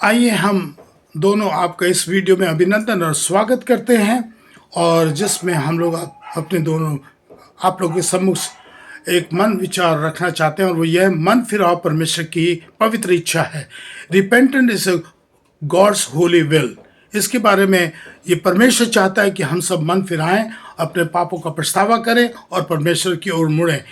आइए हम दोनों आपका इस वीडियो में अभिनंदन और स्वागत करते हैं, और जिसमें हम लोग अपने दोनों आप लोगों के सम्मुख एक मन विचार रखना चाहते हैं, और वो यह मन फिराव परमेश्वर की पवित्र इच्छा है। Repentant is God's holy will. इसके बारे में ये परमेश्वर चाहता है कि हम सब मन फिराएं, अपने पापों का पछतावा करें और परमेश्वर की ओर मुड़ें।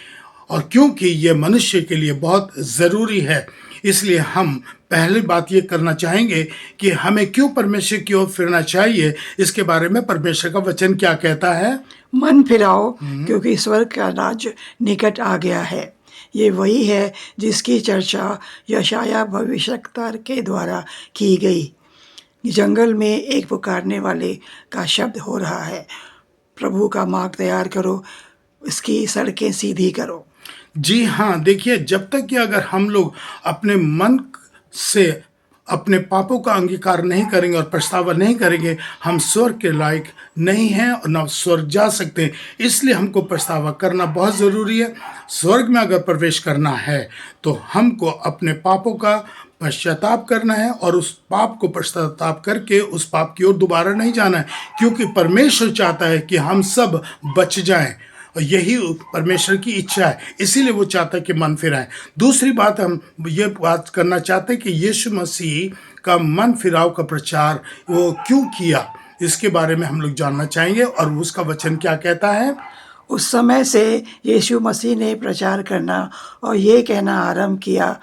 और क्योंकि ये मनुष्य के लिए बहुत ज़रूरी है, इसलिए हम पहली बात ये करना चाहेंगे कि हमें क्यों परमेश्वर की ओर फिरना चाहिए। इसके बारे में परमेश्वर का वचन क्या कहता है? मन फिराओ क्योंकि स्वर्ग का राज्य निकट आ गया है। ये वही है जिसकी चर्चा यशाया भविष्यवक्ता के द्वारा की गई। जंगल में एक पुकारने वाले का शब्द हो रहा है, प्रभु का मार्ग तैयार करो, इसकी सड़कें सीधी करो। जी हाँ, देखिए, जब तक कि अगर हम लोग अपने मन से अपने पापों का अंगीकार नहीं करेंगे और पछतावा नहीं करेंगे, हम स्वर्ग के लायक नहीं हैं और न स्वर्ग जा सकते हैं। इसलिए हमको पछतावा करना बहुत ज़रूरी है। स्वर्ग में अगर प्रवेश करना है तो हमको अपने पापों का पश्चाताप करना है, और उस पाप को पश्चाताप करके उस पाप की ओर दोबारा नहीं जाना है, क्योंकि परमेश्वर चाहता है कि हम सब बच जाएं, और यही परमेश्वर की इच्छा है। इसीलिए वो चाहता है कि मन फिराएं। दूसरी बात, हम ये बात करना चाहते हैं कि यीशु मसीह का मन फिराव का प्रचार वो क्यों किया, इसके बारे में हम लोग जानना चाहेंगे, और उसका वचन क्या कहता है। उस समय से यीशु मसीह ने प्रचार करना और ये कहना आरंभ किया,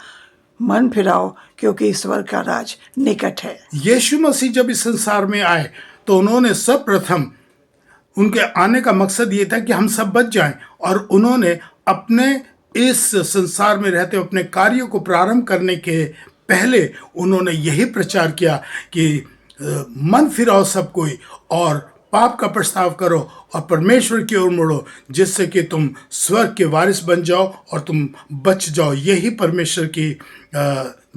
मन फिराओ क्योंकि स्वर्ग का राज निकट है। यीशु मसीह जब इस संसार में आए तो उन्होंने सब प्रथम, उनके आने का मकसद ये था कि हम सब बच जाएं, और उन्होंने अपने इस संसार में रहते अपने कार्यों को प्रारंभ करने के पहले उन्होंने यही प्रचार किया कि मन फिराओ सब कोई, और पाप का प्रस्ताव करो और परमेश्वर की ओर मुड़ो, जिससे कि तुम स्वर्ग के वारिस बन जाओ और तुम बच जाओ। यही परमेश्वर की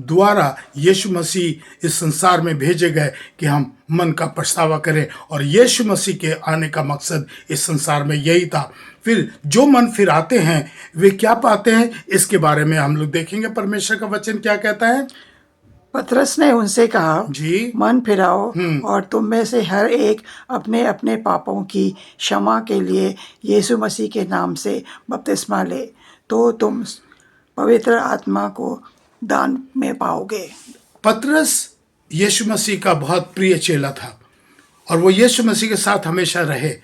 द्वारा यीशु मसीह इस संसार में भेजे गए कि हम मन का पछतावा करें, और यीशु मसीह के आने का मकसद इस संसार में यही था। फिर जो मन फिर आते हैं वे क्या पाते हैं, इसके बारे में हम लोग देखेंगे परमेश्वर का वचन क्या कहता है। पतरस ने उनसे कहा, जी, मन फिराओ और तुम में से हर एक अपने अपने पापों की क्षमा के लिए यीशु मसीह के नाम से बपतिस्मा ले, तो तुम पवित्र आत्मा को दान में पाओगे। पतरस यीशु मसीह का बहुत प्रिय चेला था, और वो यीशु मसीह के साथ हमेशा रहे,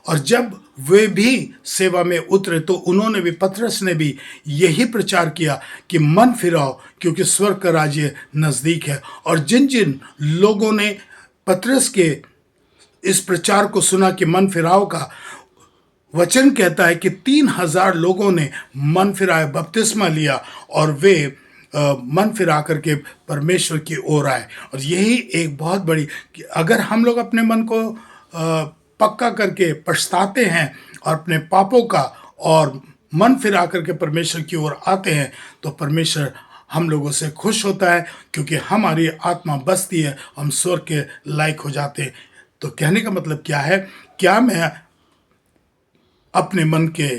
और जब वे भी सेवा में उतरे तो उन्होंने भी, पतरस ने भी यही प्रचार किया कि मन फिराओ क्योंकि स्वर्ग का राज्य नज़दीक है। और जिन जिन लोगों ने पतरस के इस प्रचार को सुना कि मन फिराओ का वचन कहता है कि 3000 लोगों ने मन फिराया, बपतिस्मा लिया, और वे मन फिरा करके परमेश्वर की ओर आए। और यही एक बहुत बड़ी, अगर हम लोग अपने मन को पक्का करके पछताते हैं और अपने पापों का और मन फिरा करके परमेश्वर की ओर आते हैं, तो परमेश्वर हम लोगों से खुश होता है, क्योंकि हमारी आत्मा बसती है, हम स्वर्ग के लायक हो जाते हैं। तो कहने का मतलब क्या है, क्या मैं अपने मन के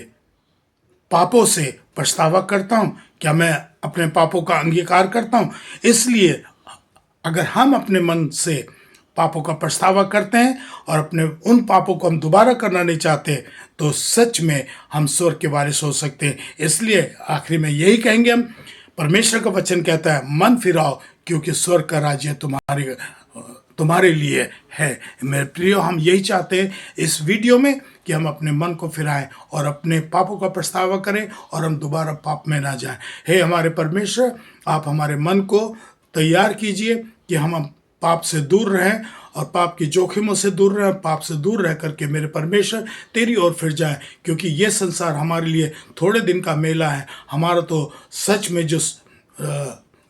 पापों से पछतावा करता हूँ? क्या मैं अपने पापों का अंगीकार करता हूँ? इसलिए अगर हम अपने मन से पापों का पछतावा करते हैं और अपने उन पापों को हम दोबारा करना नहीं चाहते, तो सच में हम स्वर्ग के वारिस हो सकते हैं। इसलिए आखिरी में यही कहेंगे हम, परमेश्वर का वचन कहता है मन फिराओ क्योंकि स्वर्ग का राज्य तुम्हारे लिए है। मेरे प्रियो, हम यही चाहते हैं इस वीडियो में कि हम अपने मन को फिराएं और अपने पापों का पछतावा करें, और हम दोबारा पाप में ना जाएं। हे हमारे परमेश्वर, आप हमारे मन को तैयार कीजिए कि हम पाप से दूर रहें और पाप की जोखिमों से दूर रहें, पाप से दूर रह करके मेरे परमेश्वर तेरी ओर फिर जाएं, क्योंकि ये संसार हमारे लिए थोड़े दिन का मेला है। हमारा तो सच में जो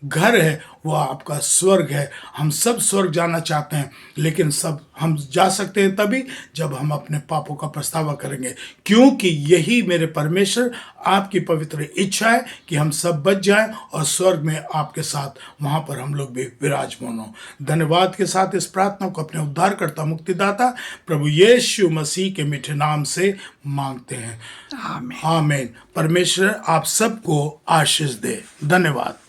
घर है वो आपका स्वर्ग है। हम सब स्वर्ग जाना चाहते हैं, लेकिन सब हम जा सकते हैं तभी जब हम अपने पापों का पछतावा करेंगे, क्योंकि यही मेरे परमेश्वर आपकी पवित्र इच्छा है कि हम सब बच जाएं और स्वर्ग में आपके साथ वहां पर हम लोग भी विराजमान हों। धन्यवाद के साथ इस प्रार्थना को अपने उद्धारकर्ता मुक्तिदाता प्रभु यीशु मसीह के मीठे नाम से मांगते हैं, आमीन। आमीन। परमेश्वर आप सबको आशीष दे। धन्यवाद।